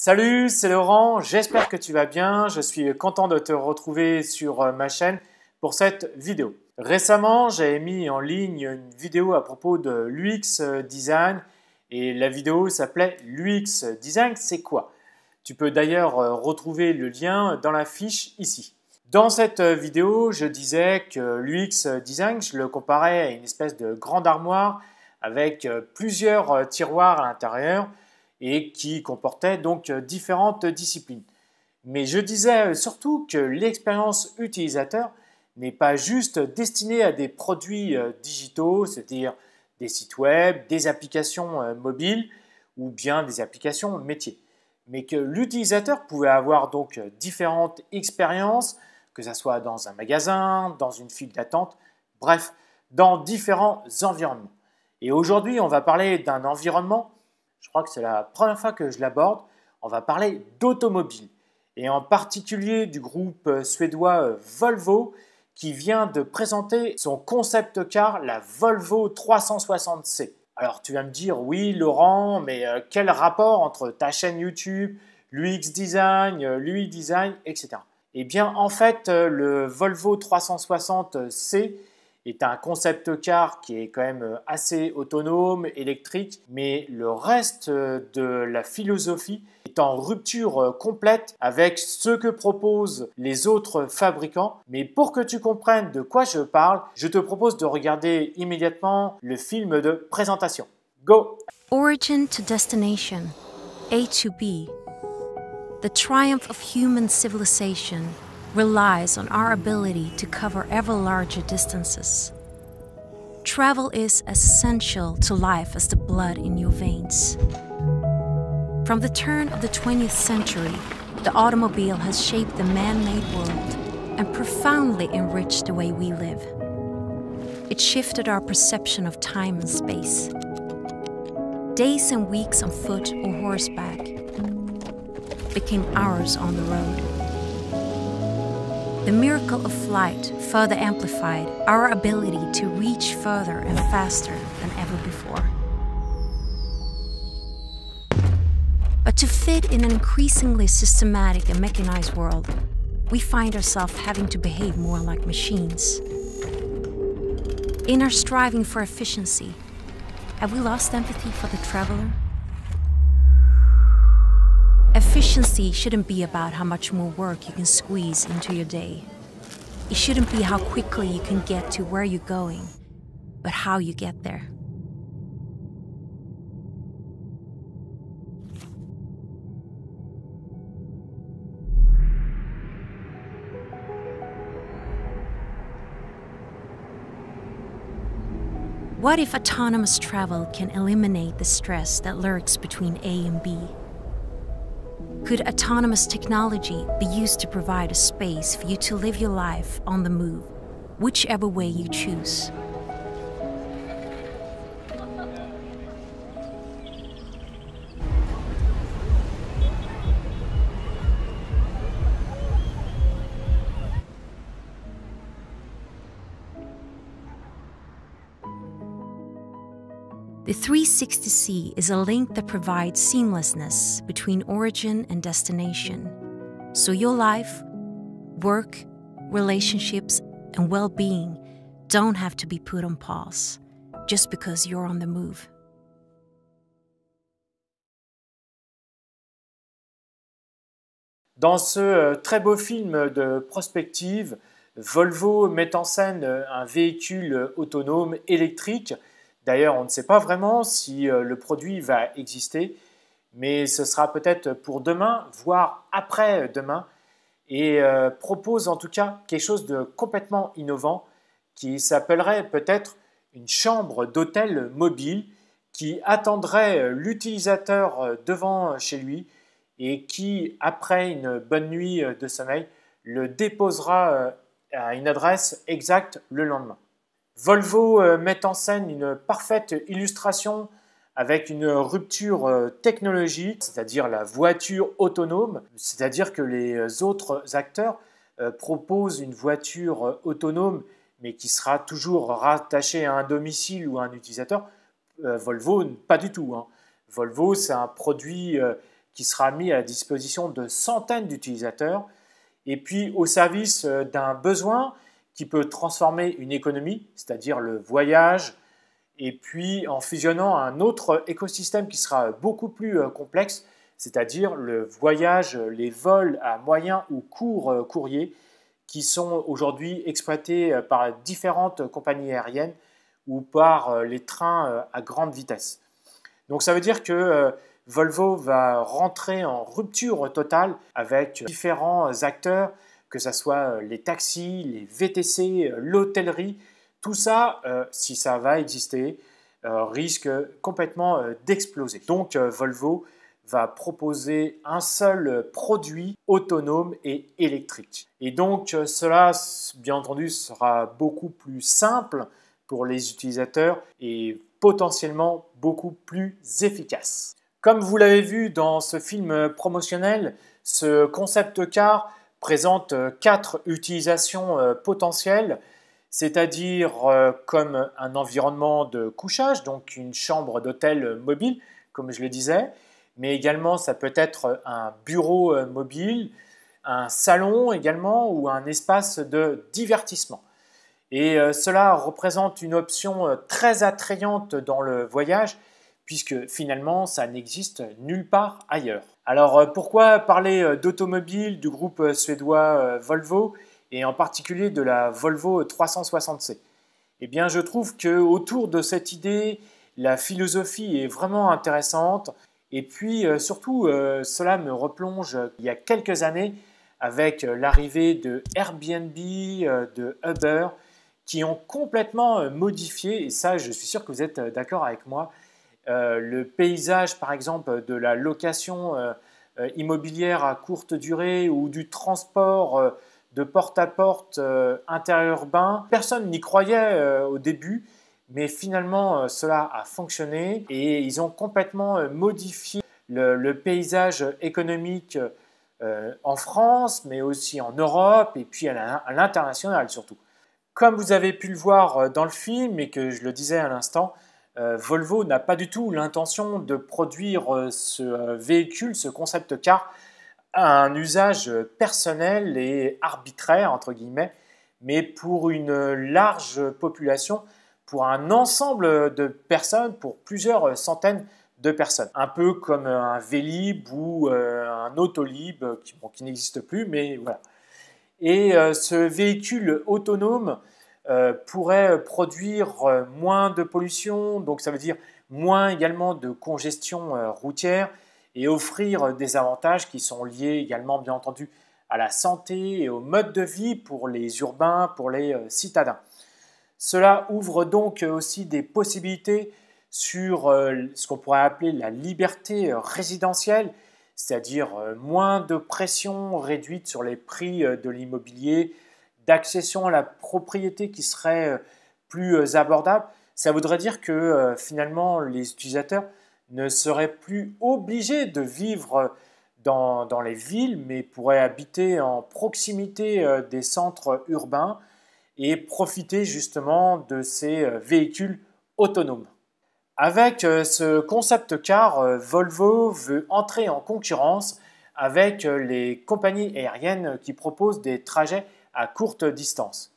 Salut, c'est Laurent, j'espère que tu vas bien. Je suis content de te retrouver sur ma chaîne pour cette vidéo. Récemment, j'avais mis en ligne une vidéo à propos de l'UX Design et la vidéo s'appelait l'UX Design, c'est quoi? Tu peux d'ailleurs retrouver le lien dans la fiche ici. Dans cette vidéo, je disais que l'UX Design, je le comparais à une espèce de grande armoire avec plusieurs tiroirs à l'intérieur et qui comportait donc différentes disciplines. Mais je disais surtout que l'expérience utilisateur n'est pas juste destinée à des produits digitaux, c'est-à-dire des sites web, des applications mobiles ou bien des applications métiers, mais que l'utilisateur pouvait avoir donc différentes expériences, que ce soit dans un magasin, dans une file d'attente, bref, dans différents environnements. Et aujourd'hui, on va parler d'un environnement. Je crois que c'est la première fois que je l'aborde. On va parler d'automobile et en particulier du groupe suédois Volvo qui vient de présenter son concept car, la Volvo 360C. Alors tu vas me dire, oui Laurent, mais quel rapport entre ta chaîne YouTube, l'UX Design, l'UI Design, etc. Eh bien en fait, le Volvo 360C est un concept car qui est quand même assez autonome, électrique, mais le reste de la philosophie est en rupture complète avec ce que proposent les autres fabricants. Mais pour que tu comprennes de quoi je parle, je te propose de regarder immédiatement le film de présentation. Go! Origin to destination, A to B. The triumph of human civilization relies on our ability to cover ever larger distances. Travel is as essential to life as the blood in your veins. From the turn of the 20th century, the automobile has shaped the man-made world and profoundly enriched the way we live. It shifted our perception of time and space. Days and weeks on foot or horseback became hours on the road. The miracle of flight further amplified our ability to reach further and faster than ever before. But to fit in an increasingly systematic and mechanized world, we find ourselves having to behave more like machines. In our striving for efficiency, have we lost empathy for the traveler? Efficiency shouldn't be about how much more work you can squeeze into your day. It shouldn't be how quickly you can get to where you're going, but how you get there. What if autonomous travel can eliminate the stress that lurks between A and B? Could autonomous technology be used to provide a space for you to live your life on the move, whichever way you choose? The 360C is a link that provides seamlessness between origin and destination, so your life, work, relationships, and well-being don't have to be put on pause just because you're on the move. Dans ce très beau film de prospective, Volvo met en scène un véhicule autonome électrique. D'ailleurs, on ne sait pas vraiment si le produit va exister, mais ce sera peut-être pour demain, voire après-demain, et propose en tout cas quelque chose de complètement innovant qui s'appellerait peut-être une chambre d'hôtel mobile qui attendrait l'utilisateur devant chez lui et qui, après une bonne nuit de sommeil, le déposera à une adresse exacte le lendemain. Volvo met en scène une parfaite illustration avec une rupture technologique, c'est-à-dire la voiture autonome, c'est-à-dire que les autres acteurs proposent une voiture autonome mais qui sera toujours rattachée à un domicile ou à un utilisateur. Volvo, pas du tout. Volvo, c'est un produit qui sera mis à la disposition de centaines d'utilisateurs et puis au service d'un besoin qui peut transformer une économie, c'est-à-dire le voyage, et puis en fusionnant un autre écosystème qui sera beaucoup plus complexe, c'est-à-dire le voyage, les vols à moyen ou court courrier qui sont aujourd'hui exploités par différentes compagnies aériennes ou par les trains à grande vitesse. Donc ça veut dire que Volvo va rentrer en rupture totale avec différents acteurs, que ce soit les taxis, les VTC, l'hôtellerie. Tout ça, si ça va exister, risque complètement d'exploser. Donc Volvo va proposer un seul produit autonome et électrique. Et donc cela, bien entendu, sera beaucoup plus simple pour les utilisateurs et potentiellement beaucoup plus efficace. Comme vous l'avez vu dans ce film promotionnel, ce concept car présente 4 utilisations potentielles, c'est-à-dire comme un environnement de couchage, donc une chambre d'hôtel mobile, comme je le disais, mais également ça peut être un bureau mobile, un salon également ou un espace de divertissement. Et cela représente une option très attrayante dans le voyage puisque finalement ça n'existe nulle part ailleurs. Alors pourquoi parler d'automobile du groupe suédois Volvo et en particulier de la Volvo 360C? Eh bien je trouve qu'autour de cette idée, la philosophie est vraiment intéressante et puis surtout cela me replonge il y a quelques années avec l'arrivée de Airbnb, de Uber, qui ont complètement modifié, et ça je suis sûr que vous êtes d'accord avec moi, le paysage par exemple de la location immobilière à courte durée ou du transport de porte à porte interurbain. Personne n'y croyait au début, mais finalement cela a fonctionné et ils ont complètement modifié le paysage économique en France, mais aussi en Europe et puis à l'international surtout. Comme vous avez pu le voir dans le film et que je le disais à l'instant, Volvo n'a pas du tout l'intention de produire ce véhicule, ce concept car, à un usage personnel et arbitraire, entre guillemets, mais pour une large population, pour un ensemble de personnes, pour plusieurs centaines de personnes. Un peu comme un Vélib ou un Autolib qui n'existe plus, mais voilà. Et ce véhicule autonome pourrait produire moins de pollution, donc ça veut dire moins également de congestion routière et offrir des avantages qui sont liés également bien entendu à la santé et au mode de vie pour les urbains, pour les citadins. Cela ouvre donc aussi des possibilités sur ce qu'on pourrait appeler la liberté résidentielle, c'est-à-dire moins de pression réduite sur les prix de l'immobilier, d'accession à la propriété qui serait plus abordable. Ça voudrait dire que finalement les utilisateurs ne seraient plus obligés de vivre dans les villes, mais pourraient habiter en proximité des centres urbains et profiter justement de ces véhicules autonomes. Avec ce concept car, Volvo veut entrer en concurrence avec les compagnies aériennes qui proposent des trajets à courte distance.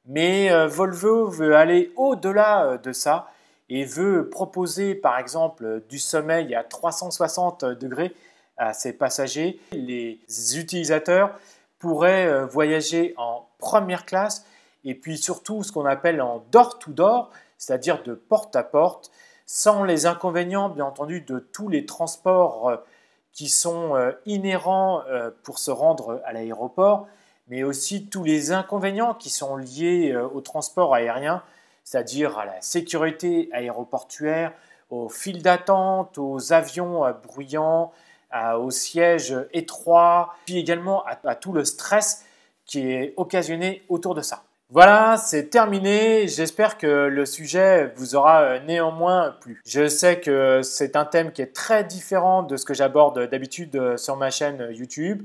Mais Volvo veut aller au-delà de ça et veut proposer par exemple du sommeil à 360 degrés à ses passagers. Les utilisateurs pourraient voyager en première classe et puis surtout ce qu'on appelle en door-to-door, c'est-à-dire de porte à porte, sans les inconvénients bien entendu de tous les transports qui sont inhérents pour se rendre à l'aéroport, mais aussi tous les inconvénients qui sont liés au transport aérien, c'est-à-dire à la sécurité aéroportuaire, aux files d'attente, aux avions bruyants, aux sièges étroits, puis également à tout le stress qui est occasionné autour de ça. Voilà, c'est terminé. J'espère que le sujet vous aura néanmoins plu. Je sais que c'est un thème qui est très différent de ce que j'aborde d'habitude sur ma chaîne YouTube,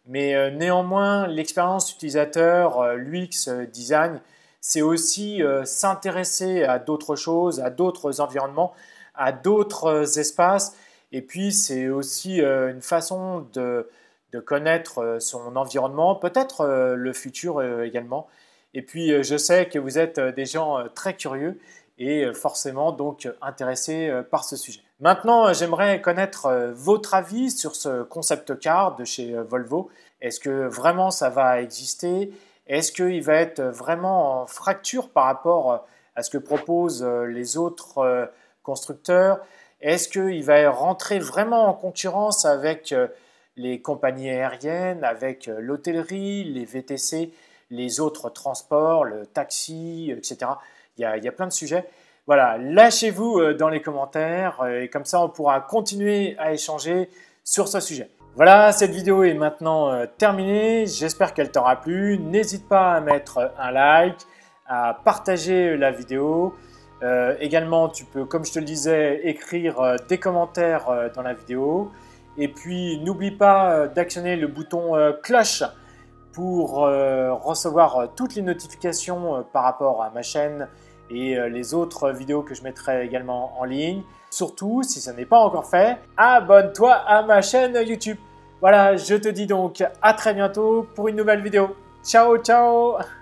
mais néanmoins, l'expérience utilisateur, l'UX design, c'est aussi s'intéresser à d'autres choses, à d'autres environnements, à d'autres espaces Et puis, c'est aussi une façon de connaître son environnement, peut-être le futur également. Et puis, je sais que vous êtes des gens très curieux et forcément donc intéressés par ce sujet. Maintenant, j'aimerais connaître votre avis sur ce concept car de chez Volvo. Est-ce que vraiment ça va exister? Est-ce qu'il va être vraiment en fracture par rapport à ce que proposent les autres constructeurs? Est-ce qu'il va rentrer vraiment en concurrence avec les compagnies aériennes, avec l'hôtellerie, les VTC, les autres transports, le taxi, etc. Il y a plein de sujets. Voilà, lâchez-vous dans les commentaires et comme ça on pourra continuer à échanger sur ce sujet. Voilà, cette vidéo est maintenant terminée. J'espère qu'elle t'aura plu. N'hésite pas à mettre un like, à partager la vidéo. Également, tu peux, comme je te le disais, écrire des commentaires dans la vidéo. Et puis, n'oublie pas d'actionner le bouton cloche pour recevoir toutes les notifications par rapport à ma chaîne et les autres vidéos que je mettrai également en ligne. Surtout, si ça n'est pas encore fait, abonne-toi à ma chaîne YouTube. Voilà, je te dis donc à très bientôt pour une nouvelle vidéo. Ciao, ciao!